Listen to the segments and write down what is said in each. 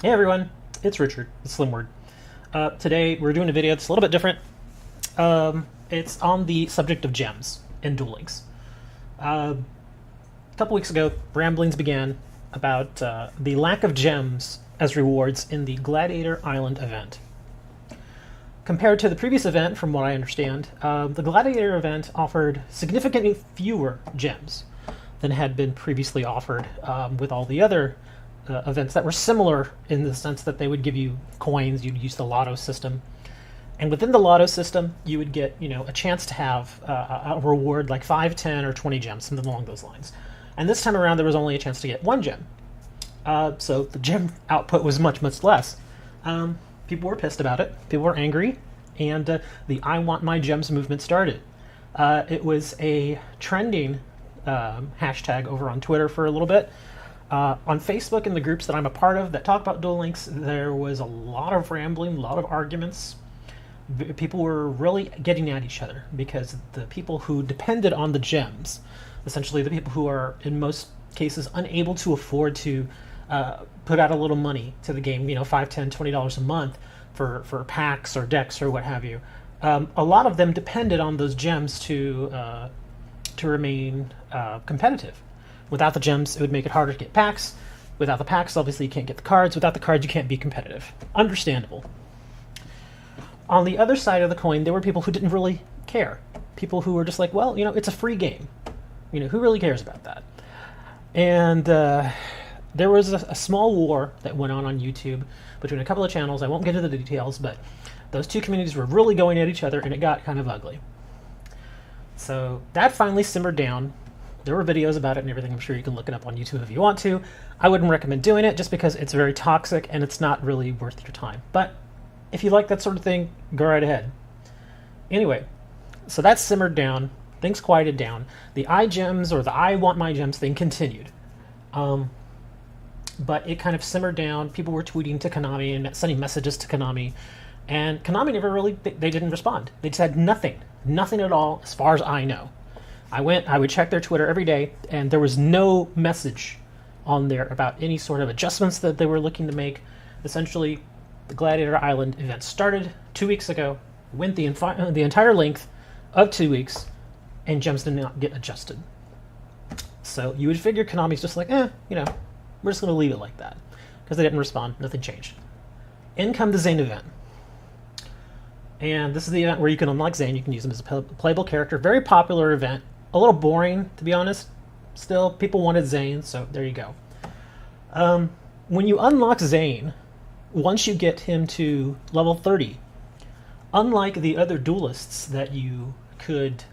Hey everyone, it's Richard, the Slim Word. Today we're doing a video that's a little bit different. It's on the subject of gems in Duel Links. A couple weeks ago, ramblings began about the lack of gems as rewards in the Gladiator Island event. Compared to the previous event, from what I understand, the Gladiator event offered significantly fewer gems than had been previously offered with all the other events that were similar in the sense that they would give you coins. You'd use the lotto system, and within the lotto system you would get a chance to have a reward like 5, 10, or 20 gems, something along those lines. And this time around there was only a chance to get 1 gem, so the gem output was much less. People were pissed about it, people were angry, and the I Want My Gems movement started. It was a trending hashtag over on Twitter for a little bit. On Facebook, in the groups that I'm a part of that talk about Duel Links, there was a lot of rambling, a lot of arguments. People were really getting at each other because the people who depended on the gems, essentially the people who are in most cases unable to afford to put out a little money to the game, $5, $10, $20 a month for packs or decks or what have you, a lot of them depended on those gems to remain competitive. Without the gems, it would make it harder to get packs. Without the packs, obviously you can't get the cards. Without the cards, you can't be competitive. Understandable. On the other side of the coin, there were people who didn't really care. People who were just like, well, it's a free game. Who really cares about that? And there was a small war that went on YouTube between a couple of channels. I won't get into the details, but those two communities were really going at each other, and it got kind of ugly. So that finally simmered down. There were videos about it and everything. I'm sure you can look it up on YouTube if you want to. I wouldn't recommend doing it just because it's very toxic and it's not really worth your time. But if you like that sort of thing, go right ahead. Anyway, so that simmered down. Things quieted down. The iGems, or the I Want My Gems thing, continued. But it kind of simmered down. People were tweeting to Konami and sending messages to Konami. And Konami never really, they didn't respond. They said nothing. Nothing at all as far as I know. I would check their Twitter every day, and there was no message on there about any sort of adjustments that they were looking to make. Essentially, the Gladiator Island event started 2 weeks ago, went the entire length of 2 weeks, and gems did not get adjusted. So you would figure Konami's just like, we're just going to leave it like that. Because they didn't respond, nothing changed. In come the Zane event. And this is the event where you can unlock Zane. You can use him as a playable character. Very popular event. A little boring, to be honest. Still, people wanted Zane, so there you go. When you unlock Zane, once you get him to level 30, unlike the other duelists that you could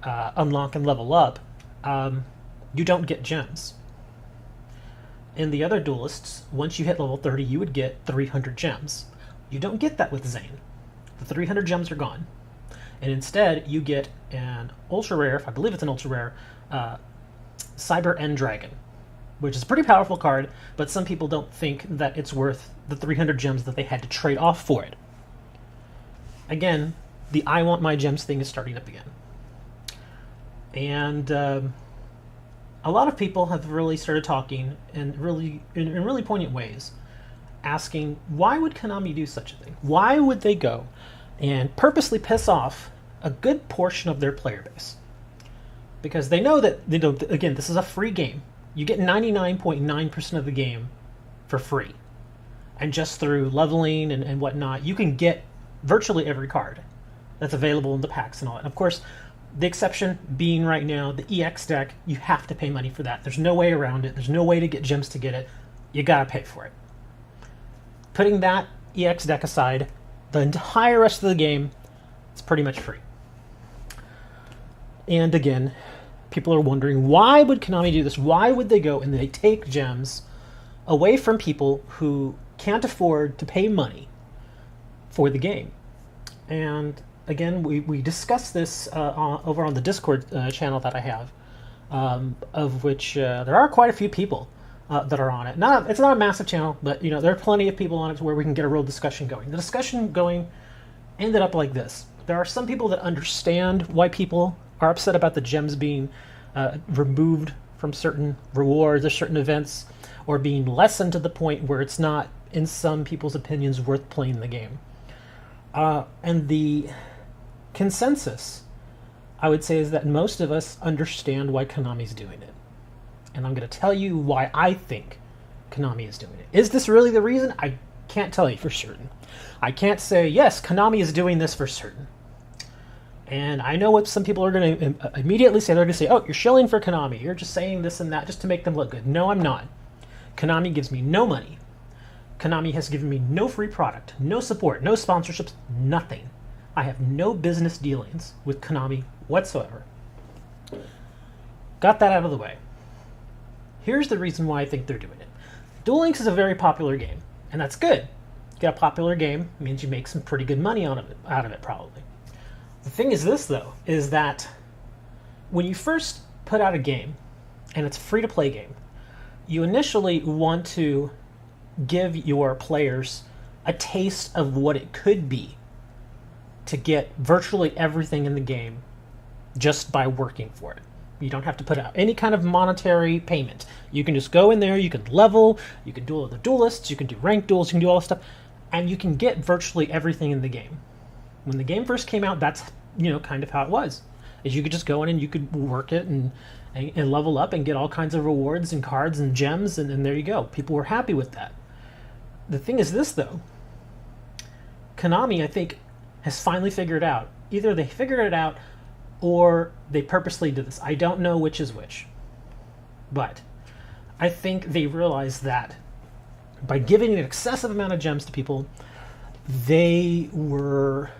unlock and level up, you don't get gems. In the other duelists, once you hit level 30, you would get 300 gems. You don't get that with Zane. The 300 gems are gone. And instead, you get an ultra rare, I believe it's an ultra rare, Cyber End Dragon, which is a pretty powerful card, but some people don't think that it's worth the 300 gems that they had to trade off for it. Again, the I Want My Gems thing is starting up again. And a lot of people have really started talking in really poignant ways, asking, why would Konami do such a thing? Why would they go and purposely piss off a good portion of their player base? Because they know that, again, this is a free game. You get 99.9% of the game for free. And just through leveling and whatnot, you can get virtually every card that's available in the packs and all that. And of course, the exception being right now, the EX deck, you have to pay money for that. There's no way around it. There's no way to get gems to get it. You gotta pay for it. Putting that EX deck aside, the entire rest of the game is pretty much free. And again, people are wondering, why would Konami do this? Why would they go and they take gems away from people who can't afford to pay money for the game? And again, we discussed this over on the Discord channel that I have, of which there are quite a few people that are on it. It's not a massive channel, but there are plenty of people on it to where we can get a real discussion going. The discussion going ended up like this. There are some people that understand why people are upset about the gems being removed from certain rewards or certain events, or being lessened to the point where it's not in some people's opinions, worth playing the game. And the consensus, I would say, is that most of us understand why Konami's doing it. And I'm going to tell you why I think Konami is doing it. Is this really the reason? I can't tell you for certain. I can't say, yes, Konami is doing this for certain. And I know what some people are going to immediately say. They're going to say, oh, you're shilling for Konami. You're just saying this and that just to make them look good. No, I'm not. Konami gives me no money. Konami has given me no free product, no support, no sponsorships, nothing. I have no business dealings with Konami whatsoever. Got that out of the way. Here's the reason why I think they're doing it. Duel Links is a very popular game, and that's good. You get a popular game, means you make some pretty good money out of it probably. The thing is this, though, is that when you first put out a game, and it's a free-to-play game, you initially want to give your players a taste of what it could be to get virtually everything in the game just by working for it. You don't have to put out any kind of monetary payment. You can just go in there, you can level, you can duel other duelists, you can do ranked duels, you can do all this stuff, and you can get virtually everything in the game. When the game first came out, that's kind of how it was. Is you could just go in and you could work it and level up and get all kinds of rewards and cards and gems, and there you go. People were happy with that. The thing is this, though. Konami, I think, has finally figured out. Either they figured it out or they purposely did this. I don't know which is which. But I think they realized that by giving an excessive amount of gems to people, they were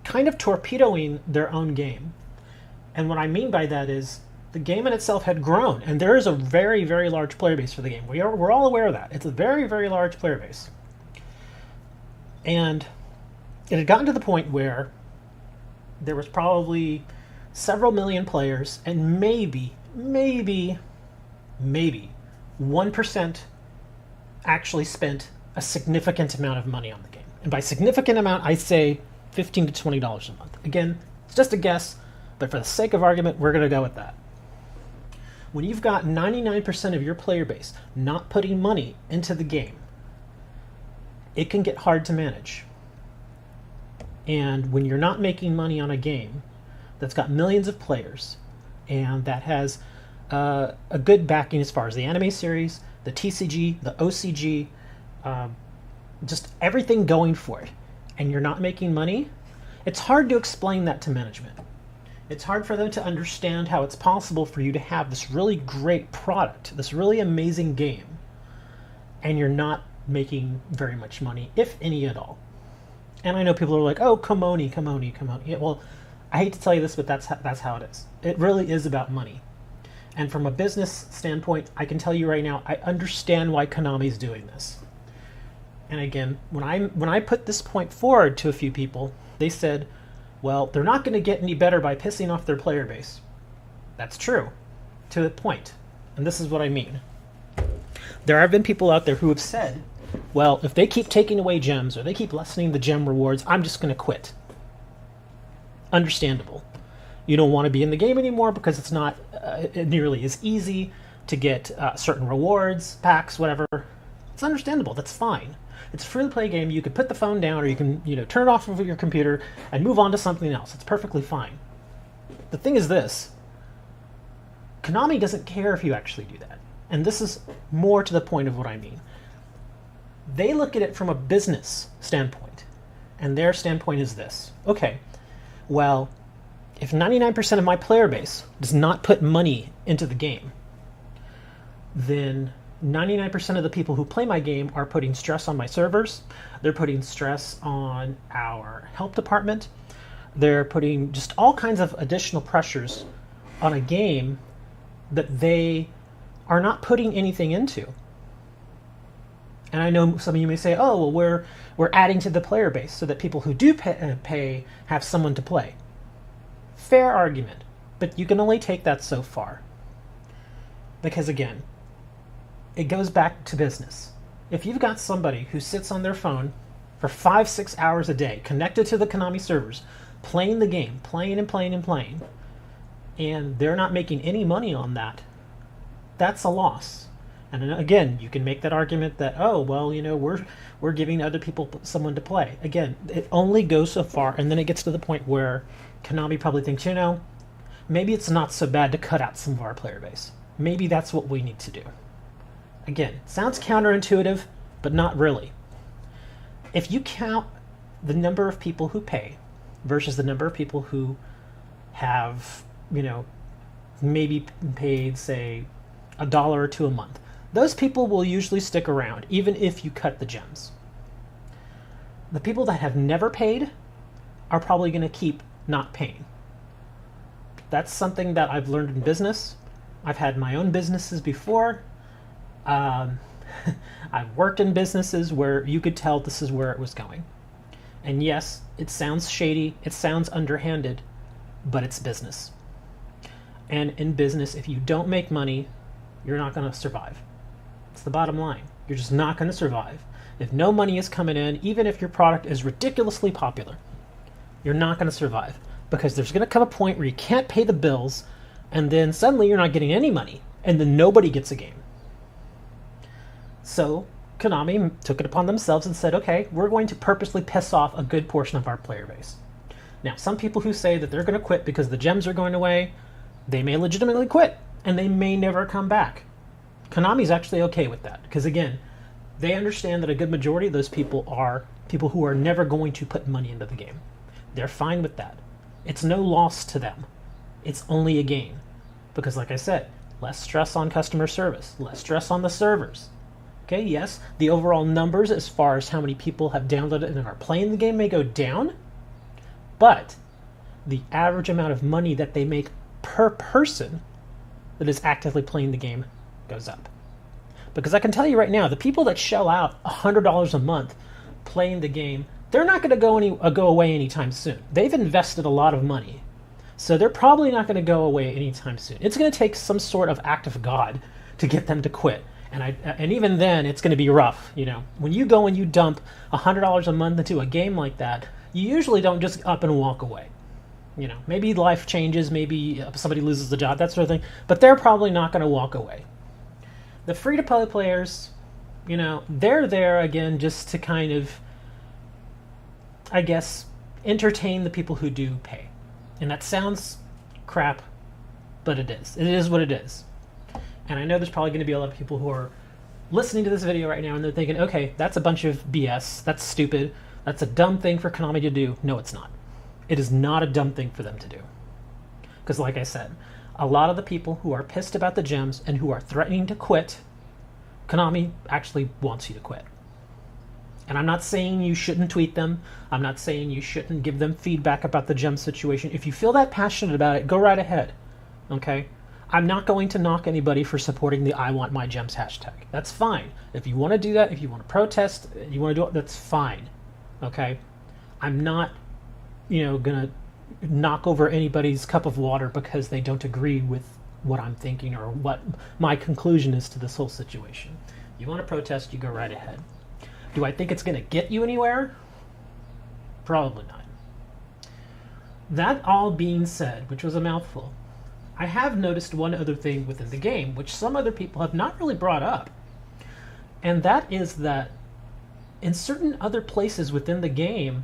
kind of torpedoing their own game. And what I mean by that is the game in itself had grown, and there is a very, very large player base for the game. We're all aware of that. It's a very, very large player base. And it had gotten to the point where there was probably several million players, and maybe 1% actually spent a significant amount of money on the game. And by significant amount, I say $15 to $20 a month. Again, it's just a guess, but for the sake of argument, we're going to go with that. When you've got 99% of your player base not putting money into the game, it can get hard to manage. And when you're not making money on a game that's got millions of players and that has a good backing as far as the anime series, the TCG, the OCG, just everything going for it, and you're not making money, it's hard to explain that to management. It's hard for them to understand how it's possible for you to have this really great product, this really amazing game, and you're not making very much money, if any at all. And I know people are like, oh, Komoni. Yeah, well, I hate to tell you this, but that's how it is. It really is about money. And from a business standpoint, I can tell you right now, I understand why Konami's doing this. And again, when I put this point forward to a few people, they said, well, they're not going to get any better by pissing off their player base. That's true, to a point. And this is what I mean. There have been people out there who have said, well, if they keep taking away gems or they keep lessening the gem rewards, I'm just going to quit. Understandable. You don't want to be in the game anymore because it's not nearly as easy to get certain rewards, packs, whatever. It's understandable. That's fine. It's a free-to-play game. You can put the phone down or you can turn it off of your computer and move on to something else. It's perfectly fine. The thing is this. Konami doesn't care if you actually do that. And this is more to the point of what I mean. They look at it from a business standpoint. And their standpoint is this. Okay, well, if 99% of my player base does not put money into the game, then 99% of the people who play my game are putting stress on my servers. They're putting stress on our help department. They're putting just all kinds of additional pressures on a game that they are not putting anything into. And I know some of you may say, oh, well, we're adding to the player base so that people who do pay have someone to play. Fair argument, but you can only take that so far. Because again, it goes back to business. If you've got somebody who sits on their phone for 5-6 hours a day, connected to the Konami servers, playing the game, playing, and they're not making any money on that, that's a loss. And then again, you can make that argument that, oh, well, we're giving other people someone to play. Again, it only goes so far, and then it gets to the point where Konami probably thinks, maybe it's not so bad to cut out some of our player base. Maybe that's what we need to do. Again, it sounds counterintuitive, but not really. If you count the number of people who pay versus the number of people who have, maybe paid, say, $1 or $2 a month, those people will usually stick around, even if you cut the gems. The people that have never paid are probably going to keep not paying. That's something that I've learned in business. I've had my own businesses before. I've worked in businesses where you could tell this is where it was going. And yes, it sounds shady, it sounds underhanded, but it's business. And in business, if you don't make money, you're not going to survive. It's the bottom line. You're just not going to survive. If no money is coming in, even if your product is ridiculously popular, you're not going to survive, because there's going to come a point where you can't pay the bills, and then suddenly you're not getting any money, and then nobody gets a game. So Konami took it upon themselves and said, okay, we're going to purposely piss off a good portion of our player base. Now, some people who say that they're going to quit because the gems are going away, they may legitimately quit, and they may never come back. Konami's actually okay with that, because again, they understand that a good majority of those people are people who are never going to put money into the game. They're fine with that. It's no loss to them. It's only a gain. Because like I said, less stress on customer service, less stress on the servers. Okay, yes, the overall numbers as far as how many people have downloaded and are playing the game may go down, but the average amount of money that they make per person that is actively playing the game goes up. Because I can tell you right now, the people that shell out $100 a month playing the game, they're not going to go away anytime soon. They've invested a lot of money, so they're probably not going to go away anytime soon. It's going to take some sort of act of God to get them to quit, and even then, it's going to be rough. When you go and you dump $100 a month into a game like that, you usually don't just up and walk away. Maybe life changes, maybe somebody loses the job, that sort of thing, but they're probably not going to walk away. The free-to-play players, they're there, again, just to kind of, I guess, entertain the people who do pay. And that sounds crap, but it is. It is what it is. And I know there's probably going to be a lot of people who are listening to this video right now and they're thinking, okay, that's a bunch of BS, that's stupid, that's a dumb thing for Konami to do. No, it's not. It is not a dumb thing for them to do. Because like I said, a lot of the people who are pissed about the gems and who are threatening to quit, Konami actually wants you to quit. And I'm not saying you shouldn't tweet them. I'm not saying you shouldn't give them feedback about the gem situation. If you feel that passionate about it, go right ahead. Okay? I'm not going to knock anybody for supporting the I Want My Gems hashtag. That's fine. If you want to do that, if you want to protest, you want to do it, that's fine. Okay? I'm not, going to knock over anybody's cup of water because they don't agree with what I'm thinking or what my conclusion is to this whole situation. You want to protest, you go right ahead. Do I think it's going to get you anywhere? Probably not. That all being said, which was a mouthful, I have noticed one other thing within the game, which some other people have not really brought up. And that is that in certain other places within the game,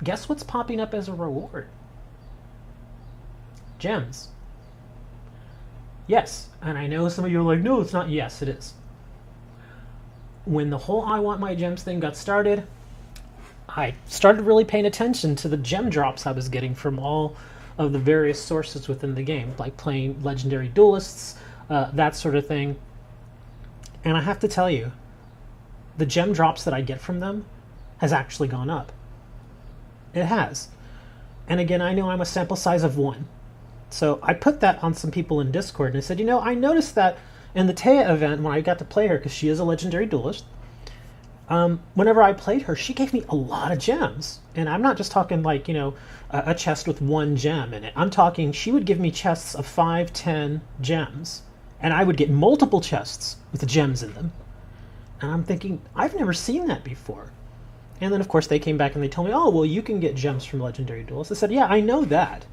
guess what's popping up as a reward? Gems. Yes, and I know some of you are like, no, it's not. Yes, it is. When the whole I Want My Gems thing got started, I started really paying attention to the gem drops I was getting from all of the various sources within the game, like playing Legendary Duelists, that sort of thing. And I have to tell you, the gem drops that I get from them has actually gone up. It has. And again, I know I'm a sample size of 1. So I put that on some people in Discord, and I said, I noticed that in the Taya event, when I got to play her, because she is a Legendary Duelist, whenever I played her, she gave me a lot of gems. And I'm not just talking like, a chest with 1 gem in it. I'm talking, she would give me chests of 5, 10 gems. And I would get multiple chests with the gems in them. And I'm thinking, I've never seen that before. And then, of course, they came back and they told me, oh, well, you can get gems from Legendary Duelists. I said, yeah, I know that.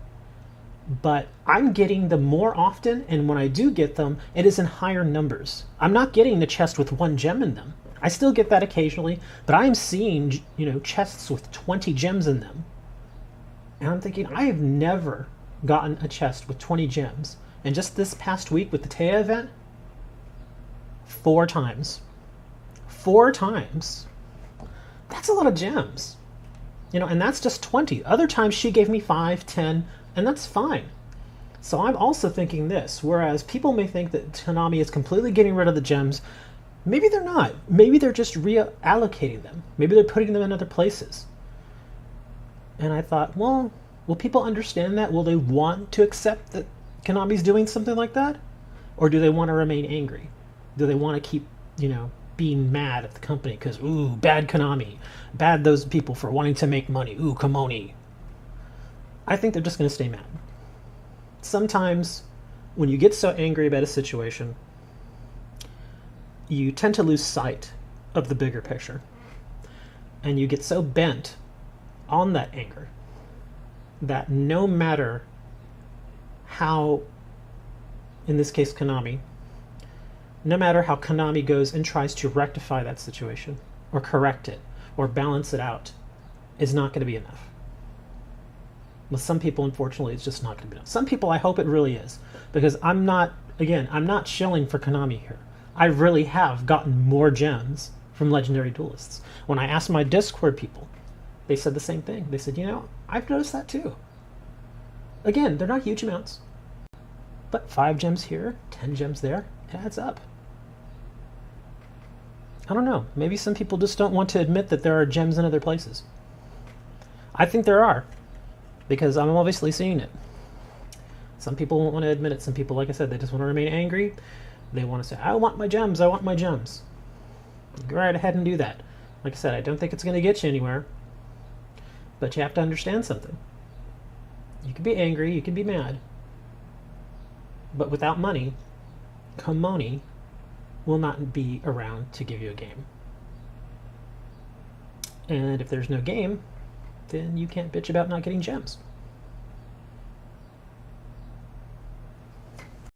but I'm getting them more often, and when I do get them, it is in higher numbers. I'm not getting the chest with 1 gem in them. I still get that occasionally, but I am seeing, chests with 20 gems in them. And I'm thinking, I have never gotten a chest with 20 gems. And just this past week with the Taya event, 4 times. 4 times. That's a lot of gems. And that's just 20. Other times she gave me 5, 10, and that's fine. So I'm also thinking this, whereas people may think that Konami is completely getting rid of the gems, maybe they're not. Maybe they're just reallocating them. Maybe they're putting them in other places. And I thought, well, will people understand that? Will they want to accept that Konami's doing something like that? Or do they want to remain angry? Do they want to keep, being mad at the company because, ooh, bad Konami. Bad those people for wanting to make money. Ooh, Komoni. I think they're just going to stay mad. Sometimes when you get so angry about a situation, you tend to lose sight of the bigger picture. And you get so bent on that anger that no matter how, in this case Konami, no matter how Konami goes and tries to rectify that situation or correct it or balance it out, is not going to be enough. With some people, unfortunately, it's just not going to be enough. Some people, I hope it really is, because I'm not shilling for Konami here. I really have gotten more gems from Legendary Duelists. When I asked my Discord people, they said the same thing. They said, I've noticed that too. Again, they're not huge amounts, but 5 gems here, 10 gems there, it adds up. I don't know. Maybe some people just don't want to admit that there are gems in other places. I think there are, because I'm obviously seeing it. Some people won't want to admit it. Some people, like I said, they just want to remain angry. They want to say, I want my gems, I want my gems. Go right ahead and do that. Like I said, I don't think it's going to get you anywhere. But you have to understand something. You can be angry, you can be mad. But without money, Komoni will not be around to give you a game. And if there's no game, then you can't bitch about not getting gems.